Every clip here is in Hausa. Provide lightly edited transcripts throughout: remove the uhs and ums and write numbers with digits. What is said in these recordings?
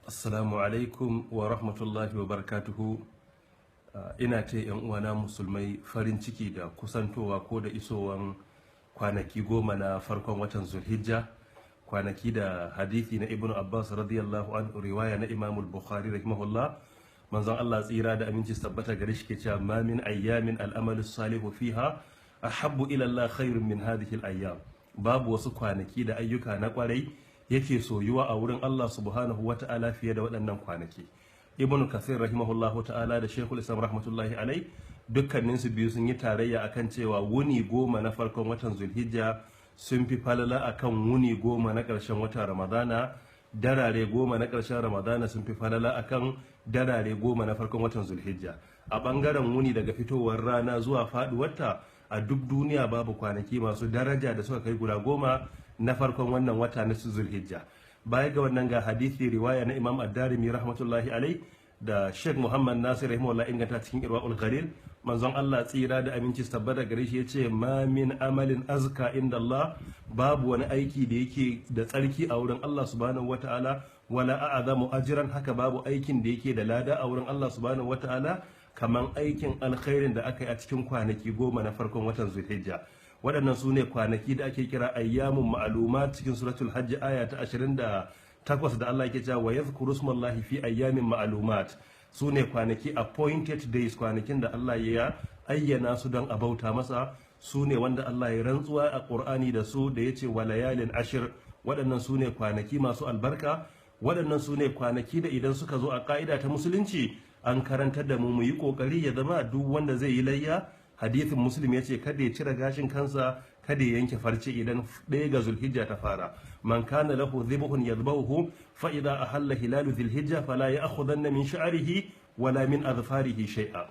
Assalamu alaikum wa rahmatullahi wa barakatuhu. Ina ta yan uwana musulmai farin ciki da kusantowa ko da isowan kwanaki 10 na farkon watan Zulhijja, kwanaki da hadithi na Ibn Abbas radiyallahu anhu, riwaya na Imam Bukhari rahimahullah, manzon Allah tsira da aminci tabbata gare shi ke cewa ma min ayyamin al'amalu salihu fiha ahabbu ila Allah khairun min hadhihi al-ayyam. Babu wasu kwanaki da ayyuka na kwarai yake soyuwa a wurin Allah subhanahu wa ta'ala fiye da waɗannan kwanaki. Ibn Kathir rahimahullahu ta'ala da Sheikhul Islam rahmatullahi alai dukkanin su biyu sun yi tarayya akan cewa wuni 10 na farkon watan Zulhijja sun fi falala akan wuni 10 na ƙarshen watan Ramadana, darare 10 na ƙarshen Ramadana sun fi falala akan darare 10 na farkon watan Zulhijja. A ɓangaren wuni daga fitowar rana zuwa faɗuwarta, a duk duniya babu kwanaki masu daraja da suka kai guda 10 na farkon wannan wata na Zulhijja. Baya ga wannan ga hadithi riwaya na Imam Ad-Darimi rahmatullahi alai da Sheikh Muhammad Nasir rahimahullah inganta cikin Irwaul Ghalil, manzon Allah tsira da aminci tabbata gare shi yace ma min amalin azka inda Allah, babu wani aiki da yake da tsarki a wurin Allah subhanahu wataala wala a'zamu ajran, haka babu aikin da yake da lada a wurin Allah subhanahu wataala kaman aikin alkhairin da aka yi a cikin kwanaki 10 na farkon watan Zulhijja. Waɗannan su ne kwanaki da ake kira ayyamun ma'alumat cikin suratul hajj aya ta 28 da Allah yake cewa wa yadhkuru smallahi fi ayyamin ma'alumat. Su ne kwanaki appointed days, kwanakin da Allah ya ayyana su don a bauta masa. Su ne wanda Allah ya rantsuwa a Qur'ani da su da yace wa layalin ashir. Waɗannan su ne kwanaki masu albarka. Waɗannan su ne kwanaki da idan suka zo a ƙa'ida ta musulunci an karantar da mu yi ƙoƙari ya zama duk wanda zai yi layya, hadithin muslim ya ce kada ya cire gashin kansa, kada ya yanke farce idan 1 ga Zulhijja ta fara. Man kana lahu dhibhun yadhbahu fa idha ahalla hilalu Zulhijja fala ya'khudanna min sha'rihi wala min adfarihi shay'a.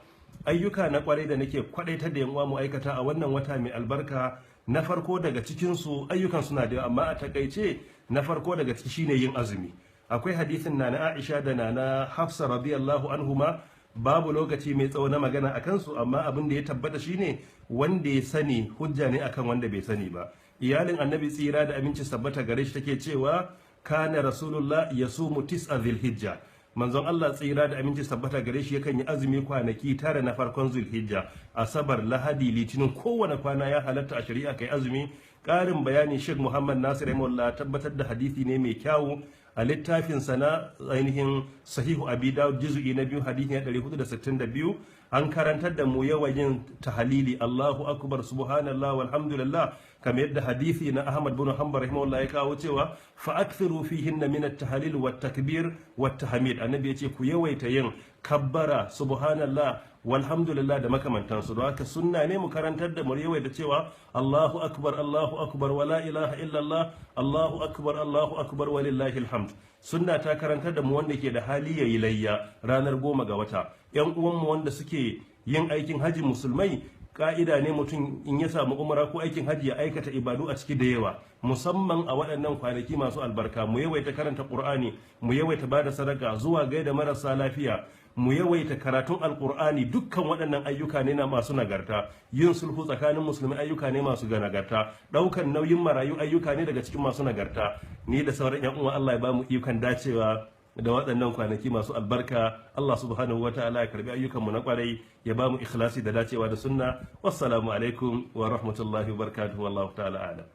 Ayyuka na kwarai da nake kwadaitar da yan uwa mu aikata a wannan wata mai albarka, na farko daga cikin su ayyukan suna da, amma a takaice na farko daga ciki shine yin azumi. Akwai hadisin na Aisha da na Hafsa radiyallahu anhuma, babu lokaci mai tsawo na magana a kansu, amma abin da ya tabbata shine wanda ya sani hujja ne akan wanda bai sani ba. Iyalin annabi tsira da aminci tabbata gare shi take cewa kana rasulullah yasumu 9 Zulhijja. Manzon Allah tsira da aminci tabbata gare shi yakan yi azumi kwanaki 9 na farkon Zulhijja, asabar, lahadi, litinin, kowane kwana ya halatta a shari'a kai azumi. Ƙarin bayani Sheikh Muhammad Nasir rahimahullah tabbatar da hadisi ne mai kyawu a littafin sana ainihin sahihu abi dawud juz'i na 2 hadisi na 462. An karantar da mu yawan yin tahalili, Allahu akbar subhanallah walhamdulillah, kamar yadda hadisi na Ahmad bin Hanbal rahimahullah ya kawo cewa fa akthiru fihinna min at-tahlil wat takbir wat tahmid. Annabi ya ce ku yawaita yin kabbara, subhanallah, walhamdulillah da makamantansu. Don haka sunna ne mu karantar da mu yawaita cewa Allahu akbar wala ilaha illallah, Allahu akbar walillahi alhamd. Sunna ta karantar da mu wanda ke da hali yayi layya ranar 10 ga wata. Yan uwanmu wanda suke yin aikin haji musulmai, ka'ida ne mutum in ya samu umara ko aikin haji ya aikata ibadu a ciki da yawa, musamman a waɗannan kwanaki masu albarka. Mu yawaita karanta Qur'ani, mu yawaita bada sadaka, zuwa gaida marasa lafiya, mu yawaita karatun alkur'ani. Dukkan waɗannan ayyuka ne na masu nagarta. Yin sulhu tsakanin musulmi ayyuka ne masu ga nagarta. ɗaukan nauyin marayu ayyuka ne daga cikin masu nagarta. Ni da sauran yan uwa Allah ya ba mu ikon dacewa da waɗannan kwanaki masu albarka. Allah subhanahu wa ta'ala ya karbi ayyukanmu na kwarai, ya ba mu ikhlasi da dacewa da sunna. Wassalamu alaikum wa rahmatullahi wa barakatuhu, wallahu ta'ala a'lam.